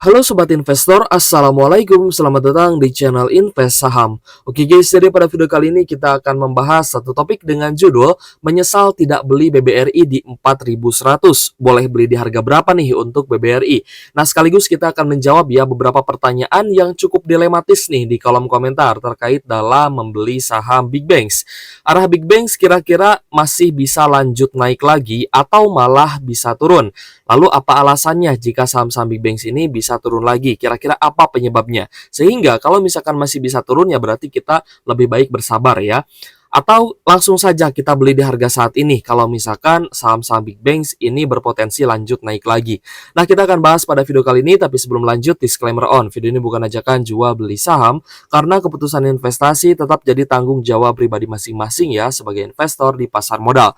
Halo Sobat Investor, Assalamualaikum, selamat datang di channel Invest Saham. Oke guys, jadi pada video kali ini kita akan membahas satu topik dengan judul Menyesal tidak beli BBRI di 4.100. Boleh beli di harga berapa nih untuk BBRI? Nah sekaligus kita akan menjawab ya beberapa pertanyaan yang cukup dilematis nih di kolom komentar terkait dalam membeli saham Big Banks. Arah Big Banks kira-kira masih bisa lanjut naik lagi atau malah bisa turun? Lalu apa alasannya jika saham-saham Big Banks ini bisa turun lagi? Kira-kira apa penyebabnya? Sehingga kalau misalkan masih bisa turun ya berarti kita lebih baik bersabar ya. Atau langsung saja kita beli di harga saat ini kalau misalkan saham-saham Big Banks ini berpotensi lanjut naik lagi. Nah, kita akan bahas pada video kali ini, tapi sebelum lanjut, disclaimer on. Video ini bukan ajakan jual beli saham, karena keputusan investasi tetap jadi tanggung jawab pribadi masing-masing ya sebagai investor di pasar modal.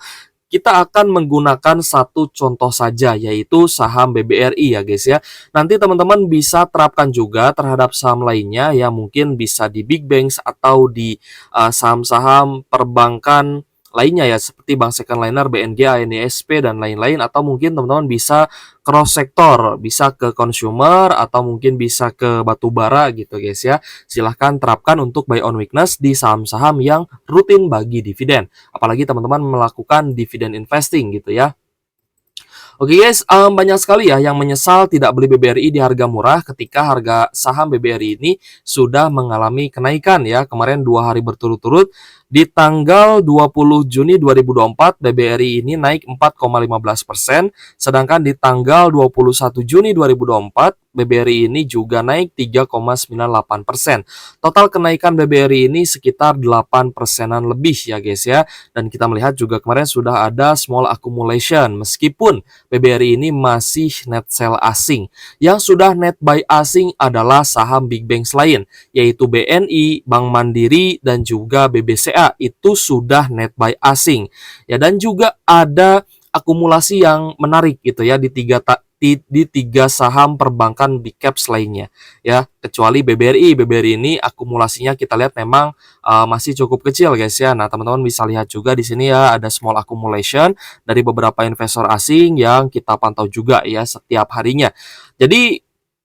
Kita akan menggunakan satu contoh saja, yaitu saham BBRI ya guys ya. Nanti teman-teman bisa terapkan juga terhadap saham lainnya yang mungkin bisa di Big Banks atau di saham-saham perbankan lainnya ya, seperti Bank Secondliner, BNG, ANISP, dan lain-lain. Atau mungkin teman-teman bisa cross sektor, bisa ke consumer, atau mungkin bisa ke batubara gitu guys ya. Silahkan terapkan untuk buy on weakness di saham-saham yang rutin bagi dividen. Apalagi teman-teman melakukan dividen investing gitu ya. Oke guys, banyak sekali ya yang menyesal tidak beli BBRI di harga murah ketika harga saham BBRI ini sudah mengalami kenaikan ya. Kemarin 2 hari berturut-turut di tanggal 20 Juni 2024 BBRI ini naik 4,15%, sedangkan di tanggal 21 Juni 2024 BBRI ini juga naik 3,98%. Total kenaikan BBRI ini sekitar 8%-an lebih ya guys ya. Dan kita melihat juga kemarin sudah ada small accumulation meskipun BBRI ini masih net sell asing. Yang sudah net buy asing adalah saham Big Banks lain, yaitu BNI, Bank Mandiri, dan juga BBCA. Itu sudah net buy asing. Ya, dan juga ada akumulasi yang menarik gitu ya di tiga saham perbankan big caps lainnya ya, kecuali BBRI ini akumulasinya kita lihat memang masih cukup kecil guys ya. Nah teman-teman bisa lihat juga di sini ya ada small accumulation dari beberapa investor asing yang kita pantau juga ya setiap harinya. Jadi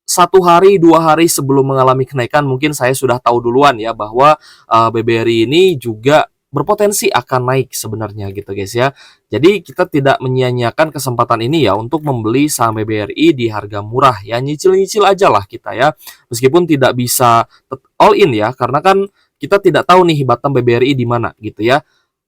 1 hari 2 hari sebelum mengalami kenaikan mungkin saya sudah tahu duluan ya bahwa BBRI ini juga berpotensi akan naik sebenarnya gitu guys ya. Jadi kita tidak menyia-nyiakan kesempatan ini ya untuk membeli saham BBRI di harga murah ya, nyicil-nyicil aja lah kita ya. Meskipun tidak bisa all in ya, karena kan kita tidak tahu nih bottom BBRI di mana gitu ya.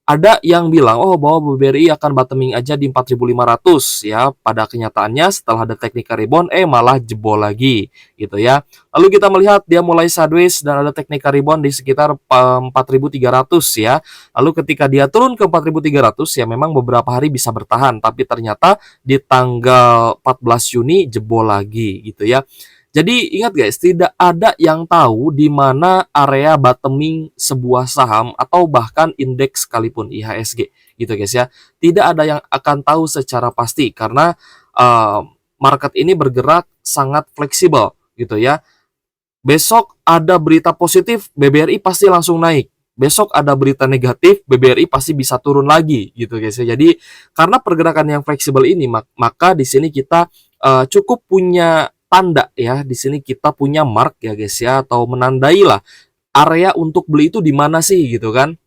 Ada yang bilang, oh bahwa BBRI akan bottoming aja di 4.500 ya. Pada kenyataannya setelah ada technical rebound, malah jebol lagi gitu ya. Lalu kita melihat dia mulai sideways dan ada technical rebound di sekitar 4.300 ya. Lalu ketika dia turun ke 4.300 ya memang beberapa hari bisa bertahan. Tapi ternyata di tanggal 14 Juni jebol lagi gitu ya. Jadi ingat guys, tidak ada yang tahu di mana area bottoming sebuah saham atau bahkan indeks sekalipun IHSG gitu guys ya. Tidak ada yang akan tahu secara pasti karena market ini bergerak sangat fleksibel gitu ya. Besok ada berita positif, BBRI pasti langsung naik. Besok ada berita negatif, BBRI pasti bisa turun lagi gitu guys ya. Jadi karena pergerakan yang fleksibel ini maka di sini kita cukup punya tanda ya. Di sini kita punya mark ya guys ya, atau menandai lah area untuk beli itu di mana sih gitu kan.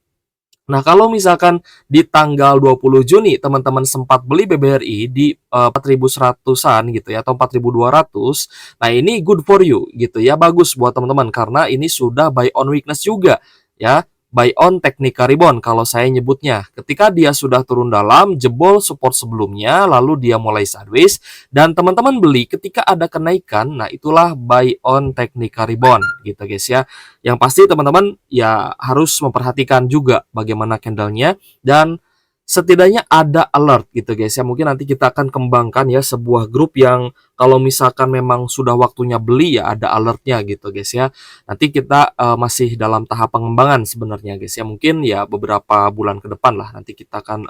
Nah, kalau misalkan di tanggal 20 Juni teman-teman sempat beli BBRI di 4.100-an gitu ya atau 4.200, nah ini good for you gitu ya, bagus buat teman-teman karena ini sudah buy on weakness juga ya. Buy on technical rebound kalau saya nyebutnya. Ketika dia sudah turun dalam, jebol support sebelumnya, lalu dia mulai sideways, dan teman-teman beli ketika ada kenaikan, nah itulah buy on technical rebound gitu guys ya. Yang pasti teman-teman ya harus memperhatikan juga bagaimana candlenya dan setidaknya ada alert gitu guys ya. Mungkin nanti kita akan kembangkan ya sebuah grup yang kalau misalkan memang sudah waktunya beli ya ada alertnya gitu guys ya. Nanti kita masih dalam tahap pengembangan sebenarnya guys ya. Mungkin ya beberapa bulan ke depan lah nanti kita akan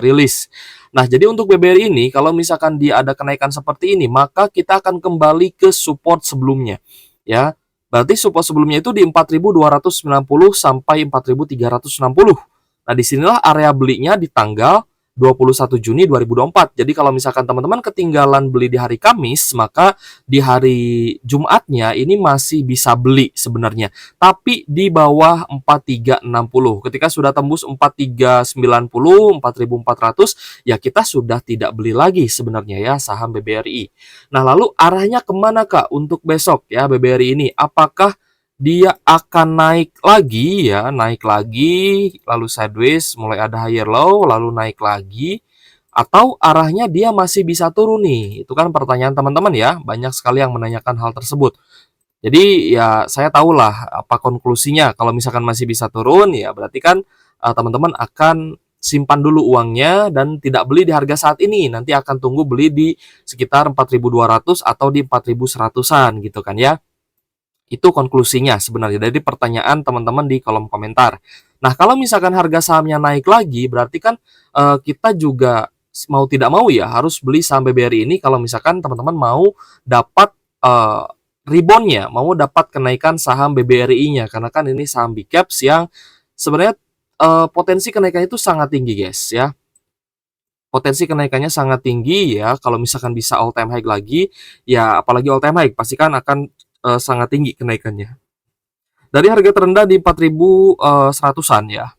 rilis. Nah, jadi untuk BBRI ini kalau misalkan dia ada kenaikan seperti ini, maka kita akan kembali ke support sebelumnya ya. Berarti support sebelumnya itu di 4.290 sampai 4.360. Nah, disinilah area belinya di tanggal 21 Juni 2024. Jadi kalau misalkan teman-teman ketinggalan beli di hari Kamis, maka di hari Jumatnya ini masih bisa beli sebenarnya. Tapi di bawah 4360. Ketika sudah tembus 4390, 4400, ya kita sudah tidak beli lagi sebenarnya ya saham BBRI. Nah, lalu arahnya kemana Kak untuk besok ya BBRI ini? Apakah dia akan naik lagi ya, naik lagi, lalu sideways, mulai ada higher low, lalu naik lagi, atau arahnya dia masih bisa turun nih? Itu kan pertanyaan teman-teman ya, banyak sekali yang menanyakan hal tersebut. Jadi ya saya tahulah apa konklusinya, kalau misalkan masih bisa turun ya berarti kan teman-teman akan simpan dulu uangnya dan tidak beli di harga saat ini, nanti akan tunggu beli di sekitar 4.200 atau di 4.100-an gitu kan ya. Itu konklusinya sebenarnya dari pertanyaan teman-teman di kolom komentar. Nah, kalau misalkan harga sahamnya naik lagi, berarti kan kita juga mau tidak mau ya harus beli saham BBRI ini kalau misalkan teman-teman mau dapat reboundnya, mau dapat kenaikan saham BBRI-nya, karena kan ini saham big caps yang sebenarnya potensi kenaikannya itu sangat tinggi guys ya. Potensi kenaikannya sangat tinggi ya, kalau misalkan bisa all time high lagi, ya apalagi all time high, pastikan akan sangat tinggi kenaikannya. Dari harga terendah di 4.100-an ya,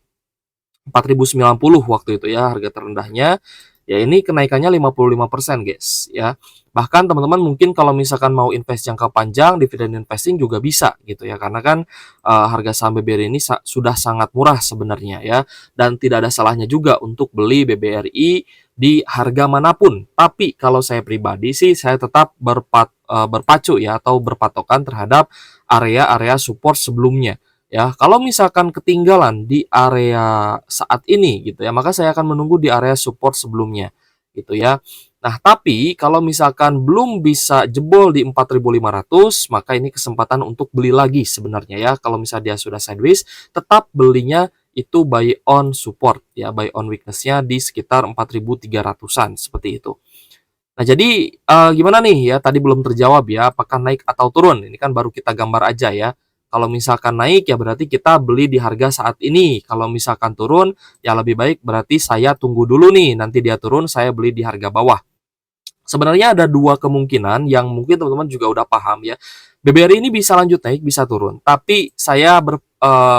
4.090 waktu itu ya harga terendahnya. Ya ini kenaikannya 55% guys ya. Bahkan teman-teman mungkin kalau misalkan mau invest jangka panjang, dividend investing juga bisa gitu ya. Karena kan harga saham BBRI ini sudah sangat murah sebenarnya ya. Dan tidak ada salahnya juga untuk beli BBRI di harga manapun. Tapi kalau saya pribadi sih saya tetap berpacu ya atau berpatokan terhadap area-area support sebelumnya. Ya, kalau misalkan ketinggalan di area saat ini gitu ya, maka saya akan menunggu di area support sebelumnya gitu ya. Nah, tapi kalau misalkan belum bisa jebol di 4.500, maka ini kesempatan untuk beli lagi sebenarnya ya. Kalau misalnya dia sudah sideways, tetap belinya itu buy on support ya, buy on weakness-nya di sekitar 4.300-an seperti itu. Nah, jadi gimana nih ya, tadi belum terjawab ya, apakah naik atau turun? Ini kan baru kita gambar aja ya. Kalau misalkan naik ya berarti kita beli di harga saat ini. Kalau misalkan turun ya lebih baik berarti saya tunggu dulu nih. Nanti dia turun saya beli di harga bawah. Sebenarnya ada dua kemungkinan yang mungkin teman-teman juga udah paham ya. BBRI ini bisa lanjut naik, bisa turun. Tapi saya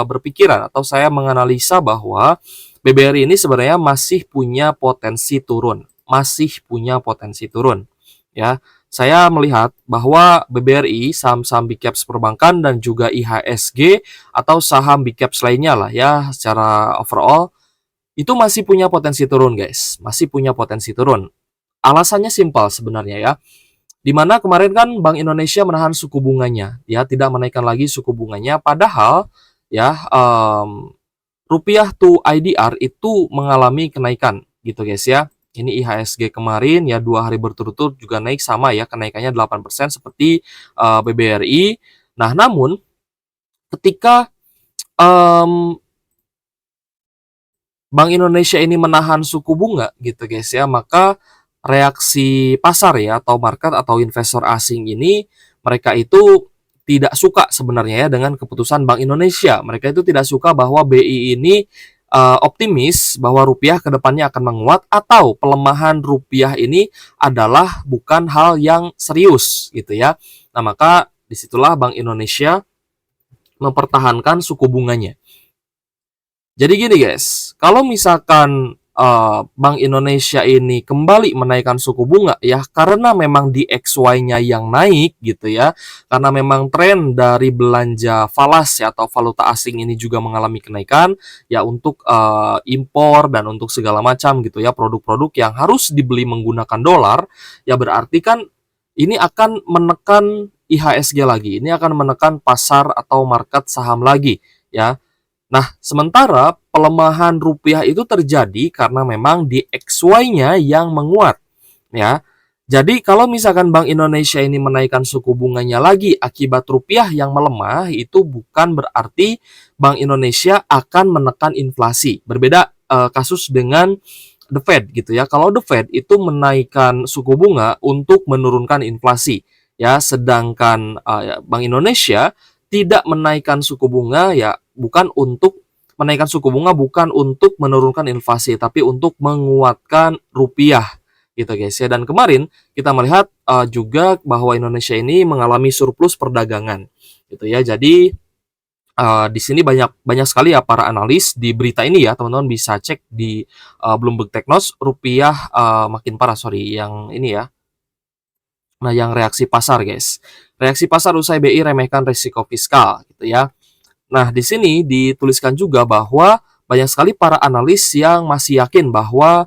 berpikiran atau saya menganalisa bahwa BBRI ini sebenarnya masih punya potensi turun. Masih punya potensi turun. Ya, saya melihat bahwa BBRI, saham-saham big caps perbankan dan juga IHSG atau saham big caps lainnya lah ya secara overall itu masih punya potensi turun guys, masih punya potensi turun. Alasannya simpel sebenarnya ya. Dimana kemarin kan Bank Indonesia menahan suku bunganya, ya tidak menaikkan lagi suku bunganya, padahal ya rupiah to IDR itu mengalami kenaikan gitu guys ya. Ini IHSG kemarin ya 2 hari berturut-turut juga naik sama ya, kenaikannya 8% seperti BBRI. Nah, namun ketika Bank Indonesia ini menahan suku bunga gitu guys ya, maka reaksi pasar ya atau market atau investor asing ini mereka itu tidak suka sebenarnya ya dengan keputusan Bank Indonesia. Mereka itu tidak suka bahwa BI ini optimis bahwa rupiah kedepannya akan menguat atau pelemahan rupiah ini adalah bukan hal yang serius gitu ya. Nah, maka disitulah Bank Indonesia mempertahankan suku bunganya. Jadi gini guys, kalau misalkan Bank Indonesia ini kembali menaikkan suku bunga ya karena memang di XY-nya yang naik gitu ya, karena memang tren dari belanja falas ya atau valuta asing ini juga mengalami kenaikan ya untuk impor dan untuk segala macam gitu ya, produk-produk yang harus dibeli menggunakan dolar ya, berarti kan ini akan menekan IHSG lagi, ini akan menekan pasar atau market saham lagi ya. Nah, sementara pelemahan rupiah itu terjadi karena memang di XY-nya yang menguat, ya. Jadi kalau misalkan Bank Indonesia ini menaikkan suku bunganya lagi akibat rupiah yang melemah, itu bukan berarti Bank Indonesia akan menekan inflasi. Berbeda kasus dengan The Fed gitu ya. Kalau The Fed itu menaikkan suku bunga untuk menurunkan inflasi, ya, sedangkan Bank Indonesia tidak menaikkan suku bunga ya bukan untuk menaikkan suku bunga bukan untuk menurunkan inflasi, tapi untuk menguatkan rupiah gitu guys ya. Dan kemarin kita melihat juga bahwa Indonesia ini mengalami surplus perdagangan gitu ya. Jadi di sini banyak banyak sekali ya para analis di berita ini ya, teman-teman bisa cek di Bloomberg Technos, rupiah makin parah, sorry, yang ini ya. Nah, yang reaksi pasar, guys. Reaksi pasar usai BI remehkan risiko fiskal, gitu ya. Nah, di sini dituliskan juga bahwa banyak sekali para analis yang masih yakin bahwa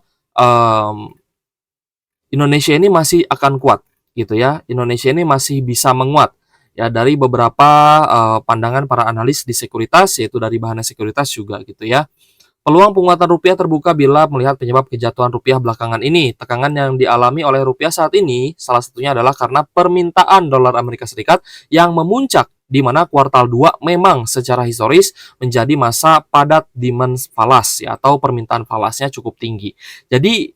Indonesia ini masih akan kuat, gitu ya. Indonesia ini masih bisa menguat. Ya, dari beberapa pandangan para analis di sekuritas, yaitu dari Bahana Sekuritas juga, gitu ya. Peluang penguatan rupiah terbuka bila melihat penyebab kejatuhan rupiah belakangan ini. Tekangan yang dialami oleh rupiah saat ini salah satunya adalah karena permintaan dolar Amerika Serikat yang memuncak, di mana kuartal 2 memang secara historis menjadi masa padat demand falas ya, atau permintaan falasnya cukup tinggi. Jadi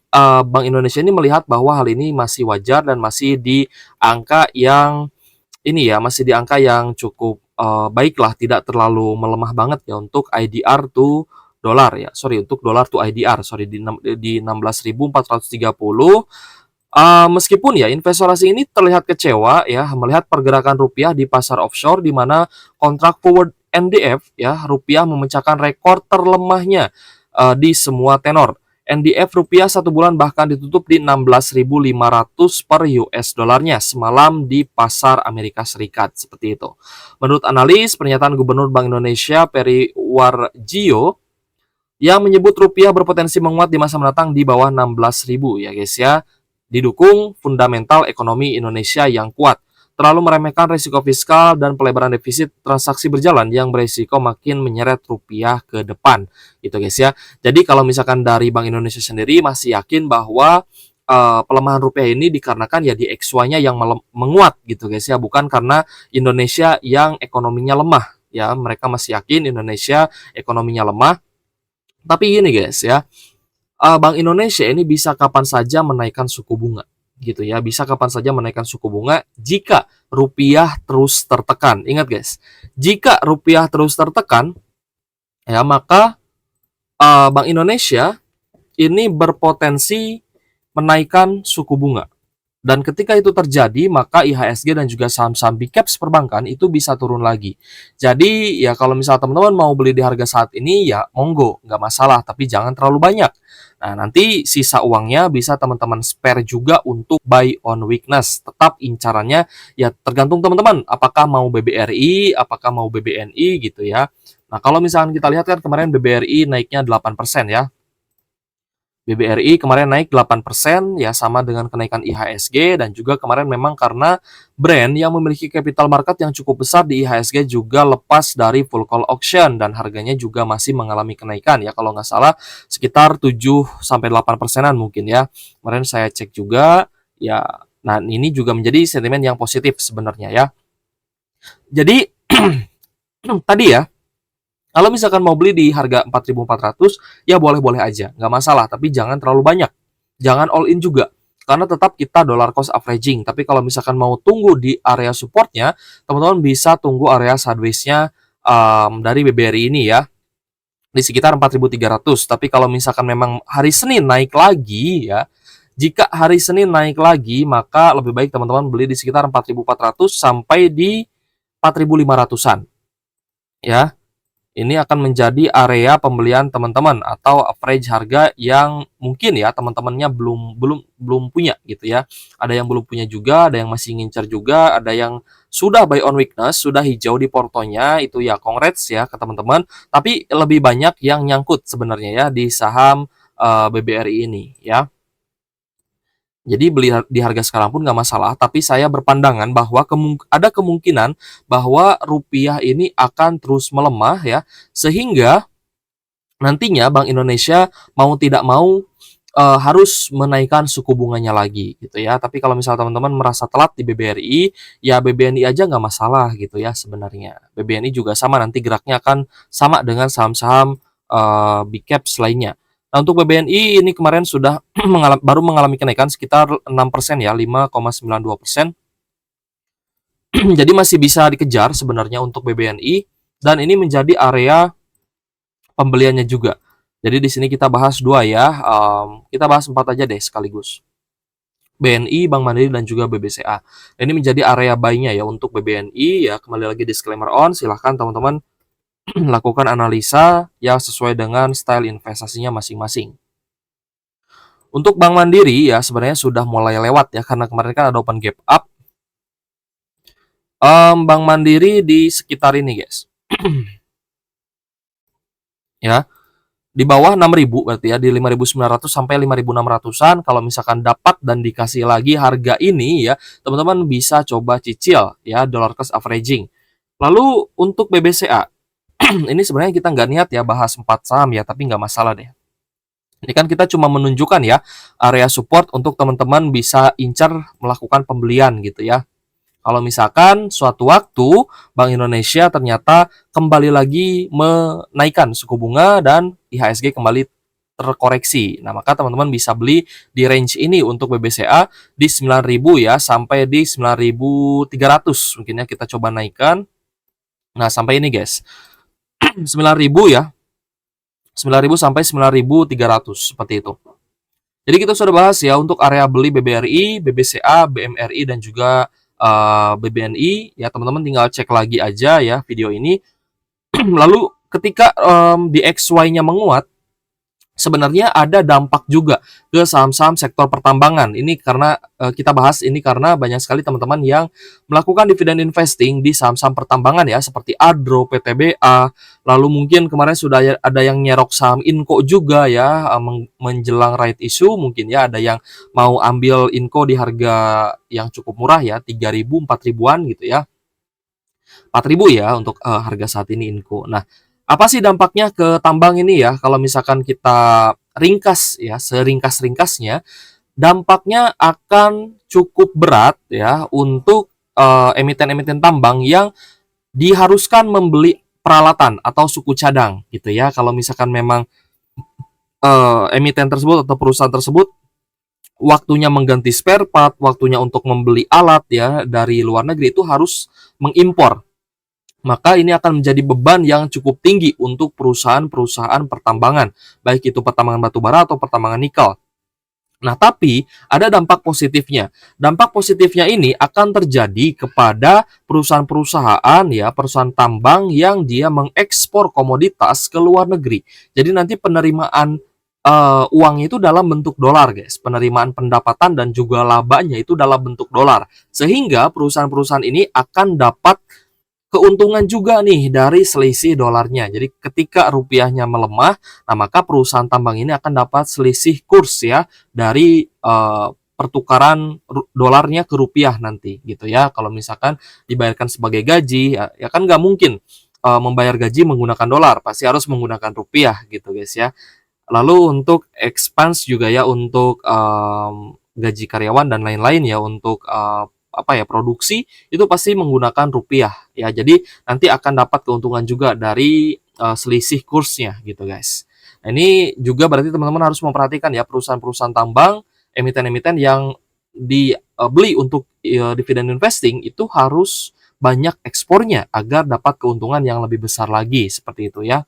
Bank Indonesia ini melihat bahwa hal ini masih wajar dan masih di angka yang ini ya, masih di angka yang cukup baiklah, tidak terlalu melemah banget ya untuk IDR to dolar ya. Sorry, untuk dolar to IDR, sorry, di 16.430. Meskipun ya investor asing ini terlihat kecewa ya melihat pergerakan rupiah di pasar offshore, di mana kontrak forward NDF ya rupiah memecahkan rekor terlemahnya di semua tenor. NDF rupiah 1 bulan bahkan ditutup di 16.500 per US dolarnya semalam di pasar Amerika Serikat, seperti itu. Menurut analis, pernyataan Gubernur Bank Indonesia Peri Warjio yang menyebut rupiah berpotensi menguat di masa mendatang di bawah 16.000 ya guys ya, didukung fundamental ekonomi Indonesia yang kuat, terlalu meremehkan risiko fiskal dan pelebaran defisit transaksi berjalan yang berisiko makin menyeret rupiah ke depan gitu guys ya. Jadi kalau misalkan dari Bank Indonesia sendiri masih yakin bahwa pelemahan rupiah ini dikarenakan ya di XY-nya yang menguat gitu guys ya, bukan karena Indonesia yang ekonominya lemah ya. Mereka masih yakin Indonesia ekonominya lemah. Tapi gini guys ya, Bank Indonesia ini bisa kapan saja menaikkan suku bunga gitu ya, bisa kapan saja menaikkan suku bunga jika rupiah terus tertekan. Ingat guys, jika rupiah terus tertekan ya, maka Bank Indonesia ini berpotensi menaikkan suku bunga. Dan ketika itu terjadi, maka IHSG dan juga saham-saham big caps perbankan itu bisa turun lagi. Jadi ya kalau misal teman-teman mau beli di harga saat ini ya monggo, nggak masalah, tapi jangan terlalu banyak. Nah, nanti sisa uangnya bisa teman-teman spare juga untuk buy on weakness. Tetap incarannya ya tergantung teman-teman, apakah mau BBRI, apakah mau BBNI gitu ya. Nah, kalau misalkan kita lihat kan kemarin BBRI naiknya 8% ya. BBRI kemarin naik 8% ya, sama dengan kenaikan IHSG, dan juga kemarin memang karena brand yang memiliki capital market yang cukup besar di IHSG juga lepas dari full call auction dan harganya juga masih mengalami kenaikan ya, kalau nggak salah sekitar 7-8%-an mungkin ya. Kemarin saya cek juga ya. Nah, ini juga menjadi sentimen yang positif sebenarnya ya. Jadi tadi ya, kalau misalkan mau beli di harga 4.400, ya boleh-boleh aja, nggak masalah. Tapi jangan terlalu banyak, jangan all in juga, karena tetap kita dollar cost averaging. Tapi kalau misalkan mau tunggu di area supportnya, teman-teman bisa tunggu area sideways-nya dari BBRI ini ya, di sekitar 4.300. Tapi kalau misalkan memang hari Senin naik lagi ya, jika hari Senin naik lagi, maka lebih baik teman-teman beli di sekitar 4.400 sampai di 4.500-an ya. Ini akan menjadi area pembelian teman-teman atau average harga yang mungkin ya teman-temannya belum punya gitu ya. Ada yang belum punya juga, ada yang masih ngincer juga, ada yang sudah buy on weakness, sudah hijau di portonya, itu ya congrats ya ke teman-teman. Tapi lebih banyak yang nyangkut sebenarnya ya di saham BBRI ini ya. Jadi beli di harga sekarang pun nggak masalah, tapi saya berpandangan bahwa ada kemungkinan bahwa rupiah ini akan terus melemah ya, sehingga nantinya Bank Indonesia mau tidak mau harus menaikkan suku bunganya lagi gitu ya. Tapi kalau misal teman-teman merasa telat di BBRI, ya BBNI aja nggak masalah gitu ya sebenarnya. BBNI juga sama, nanti geraknya akan sama dengan saham-saham big caps lainnya. Nah, untuk BBNI ini kemarin sudah baru mengalami kenaikan sekitar 6% ya, 5,92%. Jadi masih bisa dikejar sebenarnya untuk BBNI, dan ini menjadi area pembeliannya juga. Jadi di sini kita bahas 2 ya, kita bahas 4 aja deh sekaligus. BNI, Bank Mandiri, dan juga BBCA. Ini menjadi area buy-nya ya untuk BBNI ya, kembali lagi disclaimer on, silahkan teman-teman lakukan analisa yang sesuai dengan style investasinya masing-masing. Untuk Bank Mandiri ya sebenarnya sudah mulai lewat ya, karena kemarin kan ada open gap up. Bank Mandiri di sekitar ini guys. Ya, di bawah 6.000 berarti ya, di 5.900 sampai 5.600-an. Kalau misalkan dapat dan dikasih lagi harga ini ya, teman-teman bisa coba cicil ya, dollar cost averaging. Lalu untuk BBCA, ini sebenarnya kita nggak niat ya bahas 4 saham ya, tapi nggak masalah deh. Ini kan kita cuma menunjukkan ya area support untuk teman-teman bisa incar melakukan pembelian gitu ya. Kalau misalkan suatu waktu Bank Indonesia ternyata kembali lagi menaikkan suku bunga dan IHSG kembali terkoreksi. Nah, maka teman-teman bisa beli di range ini untuk BBCA di 9.000 ya sampai di 9.300. Mungkin ya kita coba naikkan. Nah, sampai ini guys. 9.000 ya. 9.000 sampai 9.300 seperti itu. Jadi kita sudah bahas ya untuk area beli BBRI, BBCA, BMRI, dan juga BBNI ya, teman-teman tinggal cek lagi aja ya video ini. Lalu ketika di XY-nya menguat, sebenarnya ada dampak juga ke saham-saham sektor pertambangan. Ini karena kita bahas ini karena banyak sekali teman-teman yang melakukan dividend investing di saham-saham pertambangan ya, seperti Adro, PTBA. Lalu mungkin kemarin sudah ada yang nyerok saham Inco juga ya, menjelang right issue mungkin ya, ada yang mau ambil Inco di harga yang cukup murah ya, 3.000, 4.000-an gitu ya. 4.000 ya untuk harga saat ini Inco. Nah, apa sih dampaknya ke tambang ini ya? Kalau misalkan kita ringkas ya, seringkas-ringkasnya, dampaknya akan cukup berat ya untuk emiten-emiten tambang yang diharuskan membeli peralatan atau suku cadang gitu ya. Kalau misalkan memang emiten tersebut atau perusahaan tersebut waktunya mengganti spare part, waktunya untuk membeli alat ya dari luar negeri, itu harus mengimpor, maka ini akan menjadi beban yang cukup tinggi untuk perusahaan-perusahaan pertambangan, baik itu pertambangan batubara atau pertambangan nikel. Nah, tapi ada dampak positifnya. Dampak positifnya ini akan terjadi kepada perusahaan-perusahaan ya, perusahaan tambang yang dia mengekspor komoditas ke luar negeri. Jadi nanti penerimaan uangnya itu dalam bentuk dolar, guys. Penerimaan pendapatan dan juga labanya itu dalam bentuk dolar. Sehingga perusahaan-perusahaan ini akan dapat keuntungan juga nih dari selisih dolarnya. Jadi ketika rupiahnya melemah, nah maka perusahaan tambang ini akan dapat selisih kurs ya dari pertukaran dolarnya ke rupiah nanti gitu ya. Kalau misalkan dibayarkan sebagai gaji ya kan nggak mungkin membayar gaji menggunakan dolar, pasti harus menggunakan rupiah gitu guys ya. Lalu untuk expense juga ya, untuk gaji karyawan dan lain-lain ya, untuk produksi itu pasti menggunakan rupiah ya. Jadi nanti akan dapat keuntungan juga dari selisih kursnya gitu guys. Nah, ini juga berarti teman-teman harus memperhatikan ya perusahaan-perusahaan tambang, emiten-emiten yang dibeli untuk dividend investing itu harus banyak ekspornya agar dapat keuntungan yang lebih besar lagi seperti itu ya.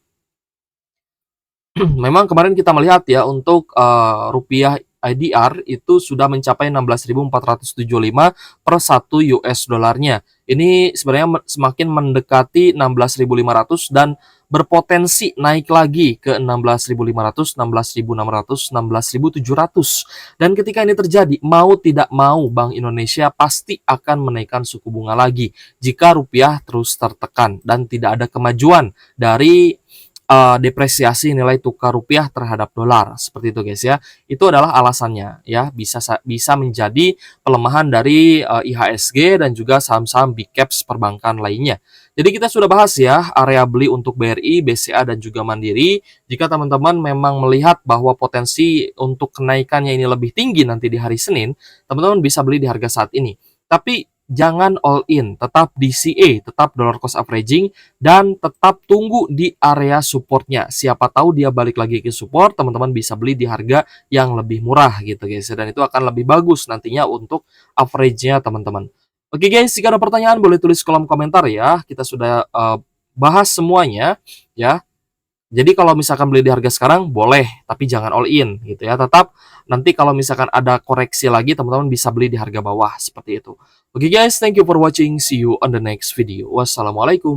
Memang kemarin kita melihat ya untuk rupiah IDR itu sudah mencapai 16.475 per 1 US dollarnya. Ini sebenarnya semakin mendekati 16.500 dan berpotensi naik lagi ke 16.500, 16.600, 16.700. Dan ketika ini terjadi, mau tidak mau Bank Indonesia pasti akan menaikkan suku bunga lagi jika rupiah terus tertekan dan tidak ada kemajuan dari depresiasi nilai tukar rupiah terhadap dolar seperti itu guys ya. Itu adalah alasannya ya, bisa menjadi pelemahan dari IHSG dan juga saham-saham big caps perbankan lainnya. Jadi kita sudah bahas ya area beli untuk BRI, BCA, dan juga Mandiri. Jika teman-teman memang melihat bahwa potensi untuk kenaikannya ini lebih tinggi nanti di hari Senin, teman-teman bisa beli di harga saat ini. Tapi jangan all in, tetap DCA, tetap dollar cost averaging, dan tetap tunggu di area supportnya. Siapa tahu dia balik lagi ke support, teman-teman bisa beli di harga yang lebih murah gitu guys. Dan itu akan lebih bagus nantinya untuk average-nya teman-teman. Oke guys, jika ada pertanyaan boleh tulis kolom komentar ya. Kita sudah bahas semuanya ya. Jadi kalau misalkan beli di harga sekarang boleh, tapi jangan all in gitu ya. Tetap nanti kalau misalkan ada koreksi lagi, teman-teman bisa beli di harga bawah seperti itu. Oke guys, thank you for watching. See you on the next video. Wassalamualaikum.